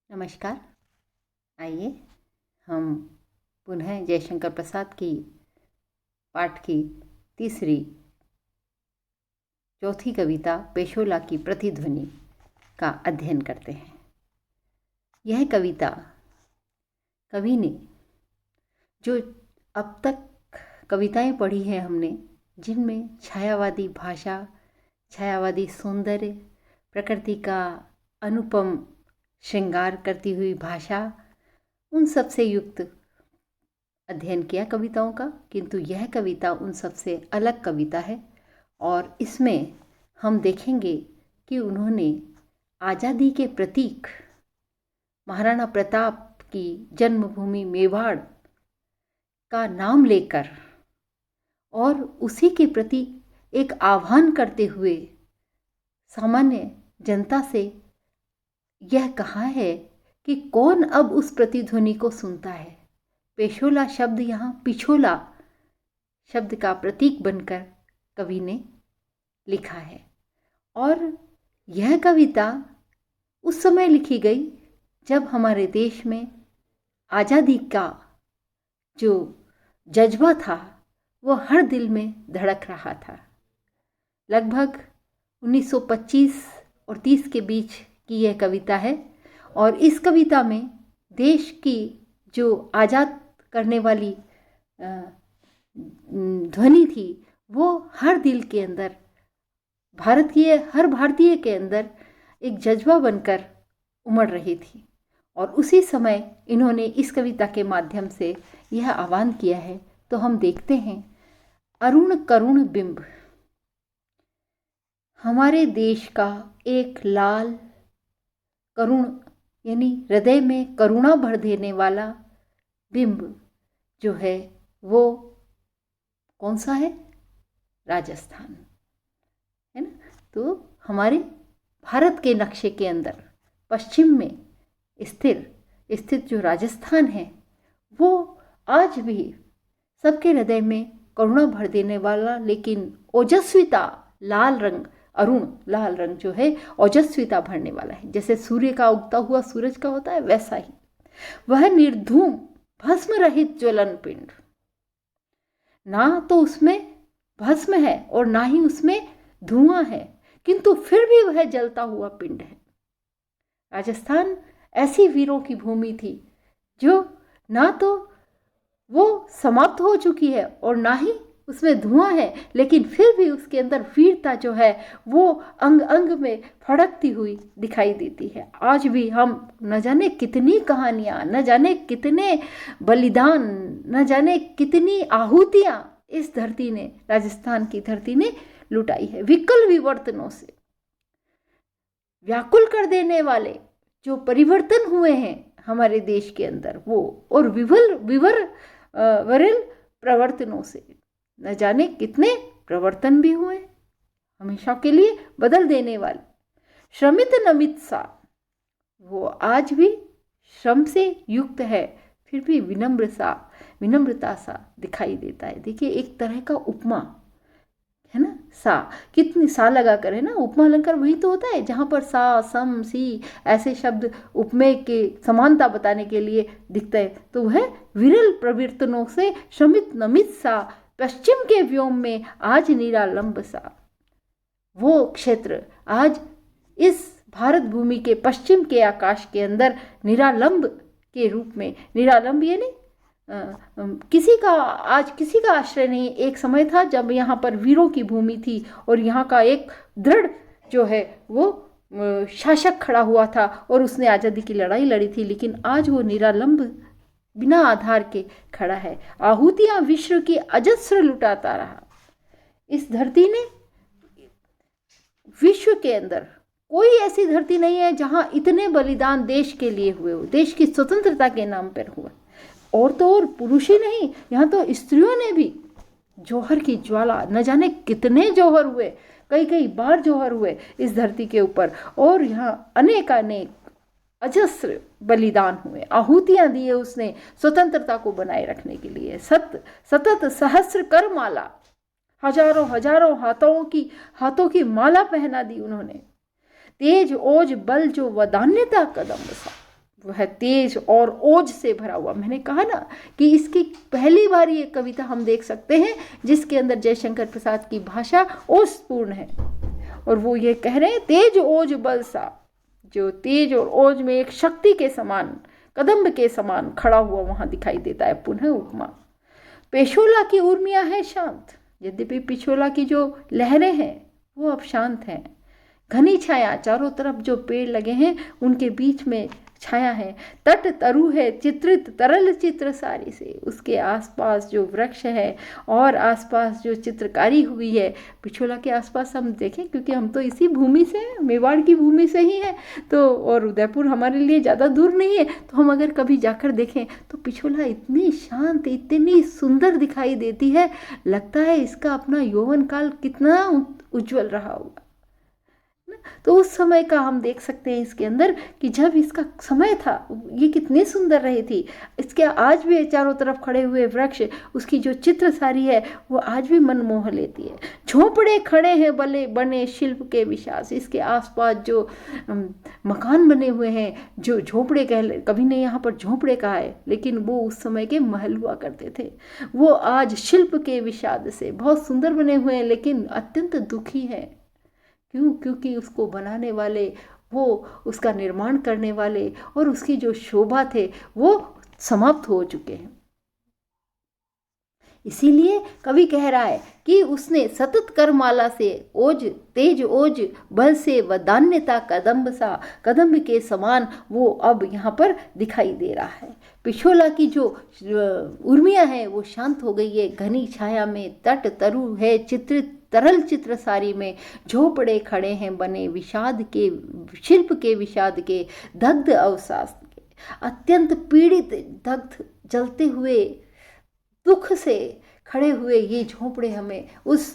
नमस्कार। आइए हम पुनः जयशंकर प्रसाद की पाठ की तीसरी चौथी कविता पेशोला की प्रतिध्वनि का अध्ययन करते हैं। यह कविता कवि ने जो अब तक कविताएं पढ़ी हैं हमने, जिनमें छायावादी भाषा, छायावादी सौंदर्य, प्रकृति का अनुपम श्रृंगार करती हुई भाषा, उन सब से युक्त अध्ययन किया कविताओं का, किंतु यह कविता उन सब से अलग कविता है और इसमें हम देखेंगे कि उन्होंने आज़ादी के प्रतीक महाराणा प्रताप की जन्मभूमि मेवाड़ का नाम लेकर और उसी के प्रति एक आह्वान करते हुए सामान्य जनता से यह कहा है कि कौन अब उस प्रतिध्वनि को सुनता है। पेशोला शब्द यहाँ पिछोला शब्द का प्रतीक बनकर कवि ने लिखा है और यह कविता उस समय लिखी गई जब हमारे देश में आज़ादी का जो जज्बा था वो हर दिल में धड़क रहा था। लगभग 1925 और 30 के बीच की यह कविता है और इस कविता में देश की जो आज़ाद करने वाली ध्वनि थी वो हर दिल के अंदर, भारत की हर भारतीय के अंदर एक जज्बा बनकर उमड़ रही थी। और उसी समय इन्होंने इस कविता के माध्यम से यह आह्वान किया है। तो हम देखते हैं, अरुण करुण बिंब, हमारे देश का एक लाल करुण यानी हृदय में करुणा भर देने वाला बिंब जो है वो कौन सा है? राजस्थान है ना। तो हमारे भारत के नक्शे के अंदर पश्चिम में स्थित जो राजस्थान है वो आज भी सबके हृदय में करुणा भर देने वाला, लेकिन ओजस्विता लाल रंग, अरुण लाल रंग जो है ओजस्विता भरने वाला है। जैसे सूर्य का उगता हुआ सूरज का होता है वैसा ही वह निर्धूम भस्म रहित ज्वलन पिंड, ना तो उसमें भस्म है और ना ही उसमें धुआं है, किंतु फिर भी वह जलता हुआ पिंड है। राजस्थान ऐसी वीरों की भूमि थी जो ना तो वो समाप्त हो चुकी है और ना ही उसमें धुआं है, लेकिन फिर भी उसके अंदर वीरता जो है वो अंग अंग में फड़कती हुई दिखाई देती है। आज भी हम न जाने कितनी कहानियाँ, न जाने कितने बलिदान, न जाने कितनी आहुतियाँ इस धरती ने, राजस्थान की धरती ने लुटाई है। विकल विवर्तनों से व्याकुल कर देने वाले जो परिवर्तन हुए हैं हमारे देश के अंदर वो, और विरल प्रवर्तनों से न जाने कितने प्रवर्तन भी हुए, हमेशा के लिए बदल देने वाले। श्रमित नमित सा, वो आज भी श्रम से युक्त है, फिर भी विनम्रता सा दिखाई देता है। देखिए, एक तरह का उपमा है ना, सा, कितनी सा लगा कर, है ना, उपमा अलंकार वही तो होता है जहाँ पर सा, सम, सी ऐसे शब्द उपमेय के समानता बताने के लिए दिखता है। तो वह विरल प्रवर्तनों से श्रमित नमित सा, पश्चिम के व्योम में आज निरालंब सा। वो क्षेत्र आज इस भारत भूमि के पश्चिम के आकाश के अंदर निरालंब के रूप में, निरालंब यानी किसी का आश्रय नहीं। एक समय था जब यहाँ पर वीरों की भूमि थी और यहाँ का एक दृढ़ जो है वो शासक खड़ा हुआ था और उसने आज़ादी की लड़ाई लड़ी थी, लेकिन आज वो निरालंब बिना आधार के खड़ा है। आहुतियां विश्व की अजस्र लुटाता रहा। इस धरती ने, विश्व के अंदर कोई ऐसी धरती नहीं है जहां इतने बलिदान देश के लिए हुए हो, देश की स्वतंत्रता के नाम पर हुआ। और तो और पुरुष ही नहीं, यहाँ तो स्त्रियों ने भी जौहर की ज्वाला, न जाने कितने जौहर हुए, कई बार जौहर हुए इस धरती के ऊपर, और यहाँ अनेक अजस्र बलिदान हुए, आहुतियां दिए उसने स्वतंत्रता को बनाए रखने के लिए। सतत सहस्र कर माला, हजारों हाथों की माला पहना दी उन्होंने। तेज ओज बल जो वदान्यता कदम सा, वह तेज और ओज से भरा हुआ। मैंने कहा ना कि इसकी पहली बार ये कविता हम देख सकते हैं जिसके अंदर जयशंकर प्रसाद की भाषा ओजपूर्ण है। और वो ये कह रहे हैं, तेज ओज बल सा, जो तेज और ओज में एक शक्ति के समान, कदम्ब के समान खड़ा हुआ वहां दिखाई देता है। पुनः उपमा, पेशोला की उर्मियां है शांत, यद्यपि पिछोला की जो लहरें हैं वो अब शांत हैं। घनी छाया, चारों तरफ जो पेड़ लगे हैं उनके बीच में छाया है। तट तरु है चित्रित तरल चित्र सारी से, उसके आसपास जो वृक्ष है और आसपास जो चित्रकारी हुई है, पिछोला के आसपास हम देखें, क्योंकि हम तो इसी भूमि से हैं, मेवाड़ की भूमि से ही है, तो और उदयपुर हमारे लिए ज़्यादा दूर नहीं है, तो हम अगर कभी जाकर देखें तो पिछोला इतनी शांत, इतनी सुंदर दिखाई देती है, लगता है इसका अपना यौवन काल कितना उज्जवल रहा होगा। तो उस समय का हम देख सकते हैं इसके अंदर कि जब इसका समय था ये कितनी सुंदर रही थी। इसके आज भी चारों तरफ खड़े हुए वृक्ष, उसकी जो चित्र सारी है वो आज भी मन मोह लेती है। झोंपड़े खड़े हैं बले बने शिल्प के विशास, इसके आसपास जो मकान बने हुए हैं, जो झोंपड़े कभी ने यहाँ पर झोंपड़े कहा है, लेकिन वो उस समय के महल हुआ करते थे, वो आज शिल्प के विषाद से बहुत सुंदर बने हुए हैं लेकिन अत्यंत दुखी है। क्यों? क्योंकि उसको बनाने वाले, वो उसका निर्माण करने वाले और उसकी जो शोभा थे वो समाप्त हो चुके हैं। इसीलिए कवि कह रहा है कि उसने सतत करमाला से ओज तेज ओज बल से व दान्यता कदम्ब सा, कदम्ब के समान वो अब यहाँ पर दिखाई दे रहा है। पिछोला की जो उर्मियाँ हैं वो शांत हो गई है। घनी छाया में तट तरु है चित्रित तरल चित्र सारी में, झोपड़े खड़े हैं बने विषाद के शिल्प के विषाद के, दग्ध अवसाद के, अत्यंत पीड़ित, दग्ध, जलते हुए दुख से खड़े हुए ये झोंपड़े हमें उस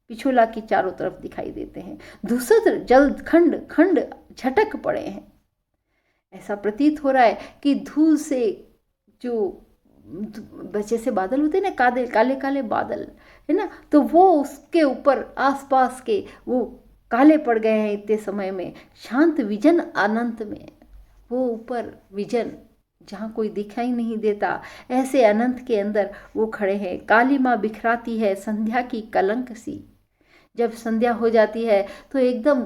पिछोला की चारों तरफ दिखाई देते हैं। धूसर जल खंड खंड झटक पड़े हैं। ऐसा प्रतीत हो रहा है कि धूल से जो जैसे बादल होते हैं ना, काले काले काले बादल है ना, तो वो उसके ऊपर आसपास के वो काले पड़ गए हैं इतने समय में। शांत विजन अनंत में, वो ऊपर विजन जहाँ कोई दिखाई नहीं देता, ऐसे अनंत के अंदर वो खड़े हैं। काली माँ बिखराती है संध्या की कलंक सी, जब संध्या हो जाती है तो एकदम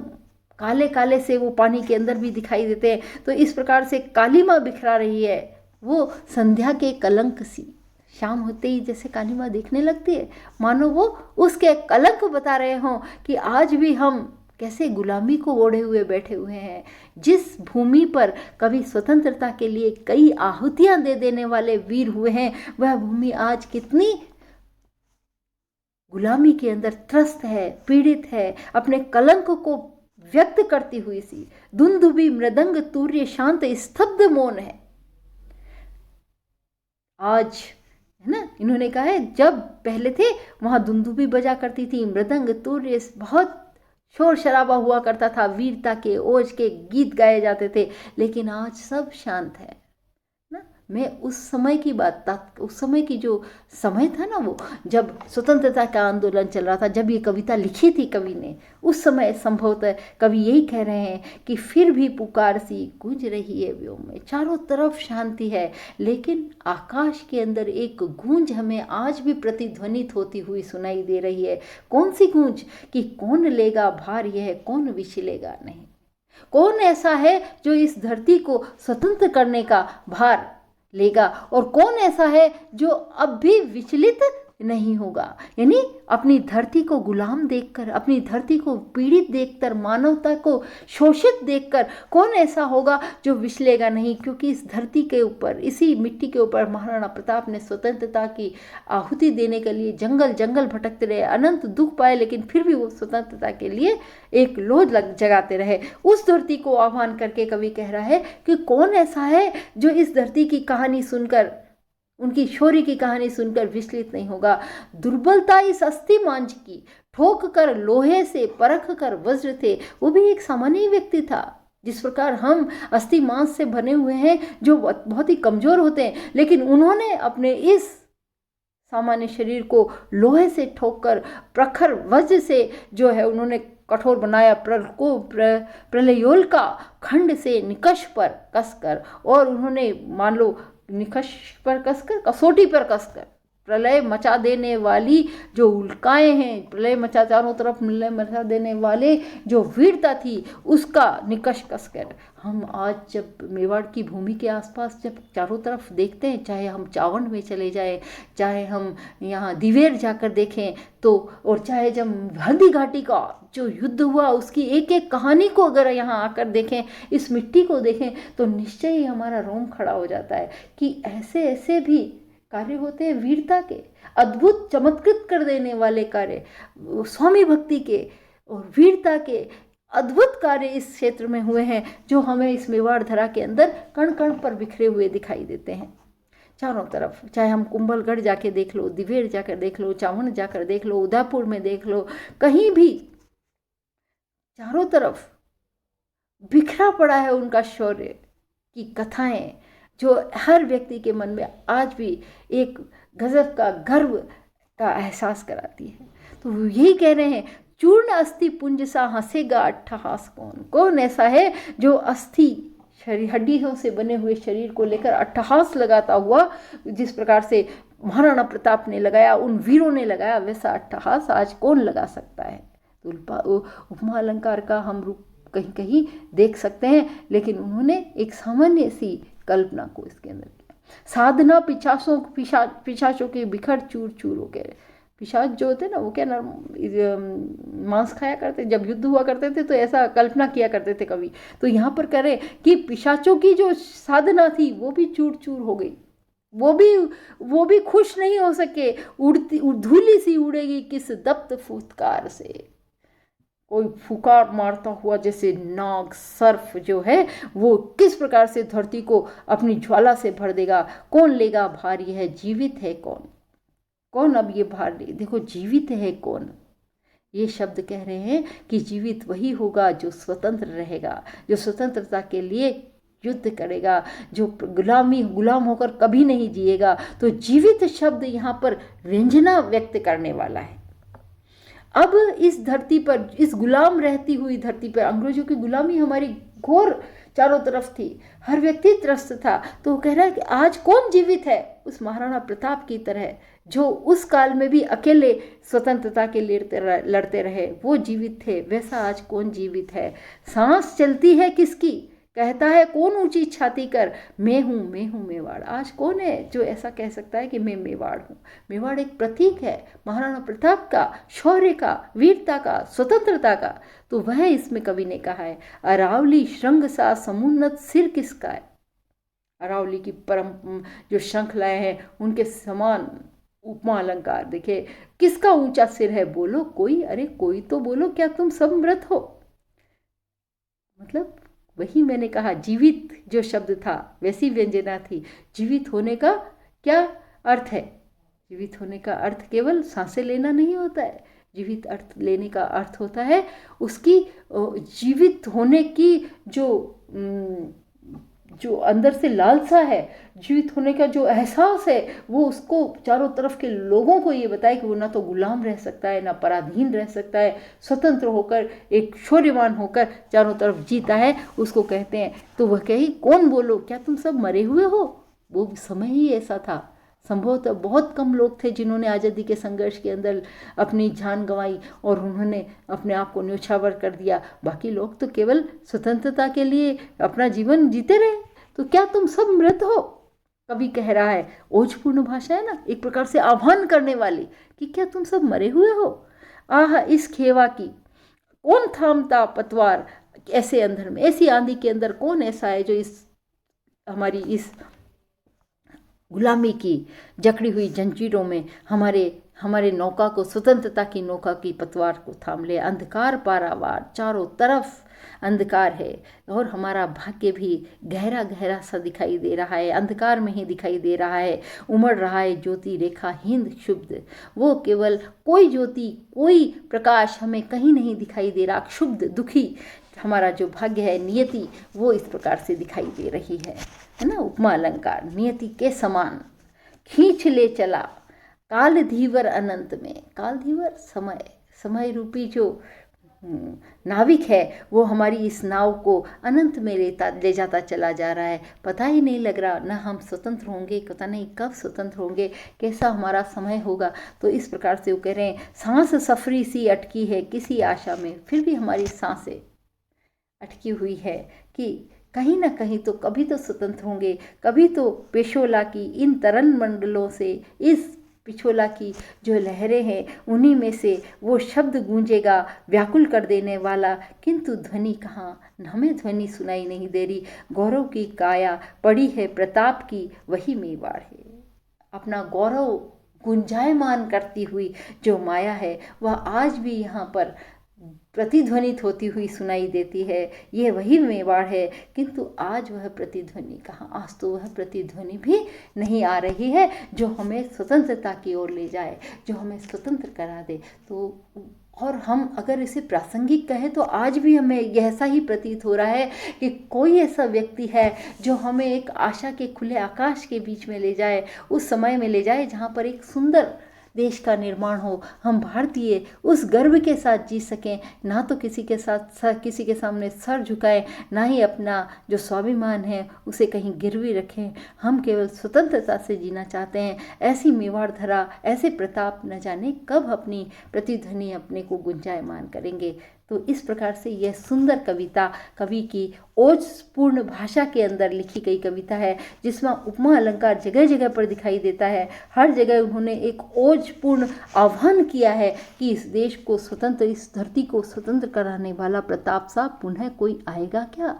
काले काले से वो पानी के अंदर भी दिखाई देते हैं। तो इस प्रकार से काली माँ बिखरा रही है, वो संध्या के कलंक सी। शाम होते ही जैसे काली माँ देखने लगती है, मानो वो उसके कलंक बता रहे हों कि आज भी हम कैसे गुलामी को ओढ़े हुए बैठे हुए हैं। जिस भूमि पर कभी स्वतंत्रता के लिए कई आहुतियां दे देने वाले वीर हुए हैं, वह भूमि आज कितनी गुलामी के अंदर त्रस्त है, पीड़ित है, अपने कलंक को व्यक्त करती हुई सी। दुंदुबी मृदंग तूर्य शांत स्तब्ध मौन है। आज है ना, इन्होंने कहा है जब पहले थे वहां दुंदुबी बजा करती थी, मृदंग तूर्य, बहुत शोर शराबा हुआ करता था, वीरता के ओज के गीत गाए जाते थे, लेकिन आज सब शांत है ना। मैं उस समय की बात, उस समय की जो समय था ना, वो जब स्वतंत्रता का आंदोलन चल रहा था, जब ये कविता लिखी थी कवि ने, उस समय संभवतः कवि यही कह रहे हैं कि फिर भी पुकार सी गूंज रही है व्योम में। चारों तरफ शांति है, लेकिन आकाश के अंदर एक गूंज हमें आज भी प्रतिध्वनित होती हुई सुनाई दे रही है। कौन सी गूंज? कि कौन लेगा भार यह, कौन विचलेगा नहीं। कौन ऐसा है जो इस धरती को स्वतंत्र करने का भार लेगा, और कौन ऐसा है जो अब भी विचलित नहीं होगा। यानी अपनी धरती को गुलाम देखकर, अपनी धरती को पीड़ित देखकर, मानवता को शोषित देखकर कौन ऐसा होगा जो विचलेगा नहीं। क्योंकि इस धरती के ऊपर, इसी मिट्टी के ऊपर महाराणा प्रताप ने स्वतंत्रता की आहुति देने के लिए जंगल जंगल भटकते रहे, अनंत दुख पाए, लेकिन फिर भी वो स्वतंत्रता के लिए एक लोध जगाते रहे। उस धरती को आह्वान करके कवि कह रहा है कि कौन ऐसा है जो इस धरती की कहानी सुनकर, उनकी शौर्य की कहानी सुनकर विचलित नहीं होगा। दुर्बलता इस अस्थि मांझ की, ठोक कर लोहे से परख कर वज्र थे। वो भी एक सामान्य व्यक्ति था, जिस प्रकार हम अस्थि मांस से बने हुए हैं जो बहुत ही कमजोर होते हैं, लेकिन उन्होंने अपने इस सामान्य शरीर को लोहे से ठोक कर, प्रखर वज्र से जो है उन्होंने कठोर बनाया प्रलयोल का खंड से निकष पर कसकर, और उन्होंने मान लो निकष पर कसकर, कसौटी पर कसकर प्रलय मचा देने वाली जो उल्काएं हैं, प्रलय मचा, चारों तरफ प्रलय मचा देने वाले जो वीरता थी उसका निकष कसकर हम आज जब मेवाड़ की भूमि के आसपास जब चारों तरफ देखते हैं, चाहे हम चावंड में चले जाएं, चाहे हम यहाँ दिवेर जाकर देखें तो, और चाहे जब हल्दी घाटी का जो युद्ध हुआ उसकी एक एक कहानी को अगर यहाँ आकर देखें, इस मिट्टी को देखें, तो निश्चय ही हमारा रोम खड़ा हो जाता है कि ऐसे ऐसे भी कार्य होते हैं वीरता के, अद्भुत चमत्कृत कर देने वाले कार्य, स्वामी भक्ति के और वीरता के अद्भुत कार्य इस क्षेत्र में हुए हैं, जो हमें इस मेवाड़ धरा के अंदर कण कण पर बिखरे हुए दिखाई देते हैं चारों तरफ। चाहे हम कुंभलगढ़ जाके देख लो, दिवेर जाकर देख लो, चावंड जाकर देख लो, उदयपुर में देख लो, कहीं भी चारों तरफ बिखरा पड़ा है उनका शौर्य की कथाएं, जो हर व्यक्ति के मन में आज भी एक गजब का गर्व का एहसास कराती है। तो वो यही कह रहे हैं, चूर्ण अस्थि पुंज सा हंसेगा अट्ठहास कौन, कौन ऐसा है जो अस्थि शरीर हड्डियों से बने हुए शरीर को लेकर अट्ठहास लगाता हुआ, जिस प्रकार से महाराणा प्रताप ने लगाया, उन वीरों ने लगाया, वैसा अट्ठहास आज कौन लगा सकता है। तो उपमा अलंकार का हम रूप कहीं कहीं देख सकते हैं, लेकिन उन्होंने एक सामान्य सी कल्पना को इसके अंदर किया। साधना पिशाचों के बिखर चूर चूर हो गए। पिशाच जो होते ना, वो क्या मांस खाया करते, जब युद्ध हुआ करते थे तो ऐसा कल्पना किया करते थे कवि। तो यहाँ पर कह रहे कि पिशाचों की जो साधना थी वो भी चूर चूर हो गई, वो भी खुश नहीं हो सके, उड़ती धूली सी उड़ेगी किस दप्त फुत्कार से। कोई फुकार मारता हुआ जैसे नाग सर्फ जो है वो किस प्रकार से धरती को अपनी ज्वाला से भर देगा। कौन लेगा भार, यह जीवित है कौन, कौन अब ये भार ले। देखो जीवित है कौन, ये शब्द कह रहे हैं कि जीवित वही होगा जो स्वतंत्र रहेगा, जो स्वतंत्रता के लिए युद्ध करेगा, जो गुलाम होकर कभी नहीं जिएगा। तो जीवित शब्द यहाँ पर व्यंजना व्यक्त करने वाला है। अब इस धरती पर, इस गुलाम रहती हुई धरती पर, अंग्रेजों की गुलामी हमारी घोर चारों तरफ थी, हर व्यक्ति त्रस्त था। तो कह रहा है कि आज कौन जीवित है, उस महाराणा प्रताप की तरह जो उस काल में भी अकेले स्वतंत्रता के लिए लड़ते रहे, वो जीवित थे, वैसा आज कौन जीवित है। सांस चलती है किसकी, कहता है कौन ऊंची छाती कर, मैं हूँ मेवाड़। आज कौन है जो ऐसा कह सकता है कि मैं मेवाड़ हूँ। मेवाड़ एक प्रतीक है महाराणा प्रताप का, शौर्य का, वीरता का, स्वतंत्रता का। तो वह इसमें कवि ने कहा है, अरावली श्रृंग सा समुन्नत सिर किसका है। अरावली की परम जो श्रृंखलाएं हैं उनके समान उपमा अलंकार देखिए, किसका ऊंचा सिर है, बोलो कोई, अरे कोई तो बोलो, क्या तुम सब मृत हो। मतलब वही मैंने कहा, जीवित जो शब्द था वैसी व्यंजना थी। जीवित होने का क्या अर्थ है, जीवित होने का अर्थ केवल सांसें लेना नहीं होता है। जीवित अर्थ लेने का अर्थ होता है उसकी जीवित होने की जो अंदर से लालसा है, जीवित होने का जो एहसास है, वो उसको चारों तरफ के लोगों को ये बताए कि वो ना तो गुलाम रह सकता है, ना पराधीन रह सकता है, स्वतंत्र होकर एक शौर्यवान होकर चारों तरफ जीता है, उसको कहते हैं। तो वह कही कौन बोलो, क्या तुम सब मरे हुए हो। वो समय ही ऐसा था, संभवतः बहुत कम लोग थे जिन्होंने आज़ादी के संघर्ष के अंदर अपनी जान गंवाई और उन्होंने अपने आप को न्योछावर कर दिया। बाकी लोग तो केवल स्वतंत्रता के लिए अपना जीवन जीते रहे। तो क्या तुम सब मृत हो, कवि कह रहा है। ओजपूर्ण भाषा है ना, एक प्रकार से आह्वान करने वाली, कि क्या तुम सब मरे हुए हो। आह इस खेवा की कौन थामता पतवार, ऐसे अंधर में, ऐसी आंधी के अंदर कौन ऐसा है जो इस हमारी इस गुलामी की जकड़ी हुई जंजीरों में हमारे नौका को, स्वतंत्रता की नौका की पतवार को थाम ले। अंधकार पारावार, चारों तरफ अंधकार है और हमारा भाग्य भी गहरा गहरा सा दिखाई दे रहा है, अंधकार में ही दिखाई दे रहा है। उमड़ रहा है ज्योति रेखा हिंद क्षुब्ध, वो केवल कोई ज्योति, कोई प्रकाश हमें कहीं नहीं दिखाई दे रहा। क्षुब्ध, दुखी हमारा जो भाग्य है, नियति, वो इस प्रकार से दिखाई दे रही है ना। उपमा अलंकार, नियति के समान खींच ले चला काल धीवर अनंत में। काल धीवर समय, समय रूपी जो नाविक है वो हमारी इस नाव को अनंत में ले जाता चला जा रहा है। पता ही नहीं लग रहा, ना हम स्वतंत्र होंगे, पता नहीं कब स्वतंत्र होंगे, कैसा हमारा समय होगा। तो इस प्रकार से वो कह रहे हैं, सांस सफरी सी अटकी है किसी आशा में, फिर भी हमारी सांसें अटकी हुई है कि कहीं ना कहीं तो कभी तो स्वतंत्र होंगे, कभी तो पेशोला की इन तरल मंडलों से, इस पिछोला की जो लहरें हैं उन्हीं में से वो शब्द गूंजेगा व्याकुल कर देने वाला, किंतु ध्वनि कहाँ, हमें ध्वनि सुनाई नहीं दे रही। गौरव की काया पड़ी है प्रताप की, वही मेवाड़ है। अपना गौरव गुंजायमान करती हुई जो माया है वह आज भी यहाँ पर प्रतिध्वनित होती हुई सुनाई देती है। ये वही मेवाड़ है, किंतु आज वह प्रतिध्वनि कहाँ, आज तो वह प्रतिध्वनि भी नहीं आ रही है जो हमें स्वतंत्रता की ओर ले जाए, जो हमें स्वतंत्र करा दे। तो और हम अगर इसे प्रासंगिक कहें तो आज भी हमें ऐसा ही प्रतीत हो रहा है कि कोई ऐसा व्यक्ति है जो हमें एक आशा के खुले आकाश के बीच में ले जाए, उस समय में ले जाए जहाँ पर एक सुंदर देश का निर्माण हो, हम भारतीय उस गर्व के साथ जी सकें, ना तो किसी के सामने सर झुकाएं, ना ही अपना जो स्वाभिमान है उसे कहीं गिरवी रखें। हम केवल स्वतंत्रता से जीना चाहते हैं। ऐसी मेवाड़ धरा, ऐसे प्रताप न जाने कब अपनी प्रतिध्वनि अपने को गुंजायमान करेंगे। तो इस प्रकार से यह सुंदर कविता कवि की ओजपूर्ण भाषा के अंदर लिखी गई कविता है, जिसमें उपमा अलंकार जगह जगह पर दिखाई देता है। हर जगह उन्होंने एक ओजपूर्ण आह्वान किया है कि इस देश को स्वतंत्र, इस धरती को स्वतंत्र कराने वाला प्रताप साहब पुनः कोई आएगा क्या।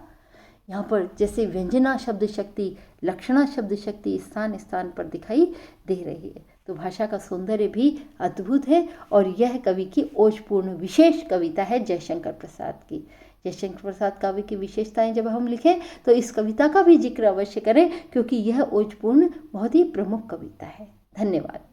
यहाँ पर जैसे व्यंजना शब्द शक्ति, लक्षणा शब्द शक्ति स्थान स्थान पर दिखाई दे रही है। तो भाषा का सौंदर्य भी अद्भुत है और यह कवि की ओजपूर्ण विशेष कविता है जयशंकर प्रसाद की। जयशंकर प्रसाद काव्य की विशेषताएं जब हम लिखें तो इस कविता का भी जिक्र अवश्य करें, क्योंकि यह ओजपूर्ण बहुत ही प्रमुख कविता है। धन्यवाद।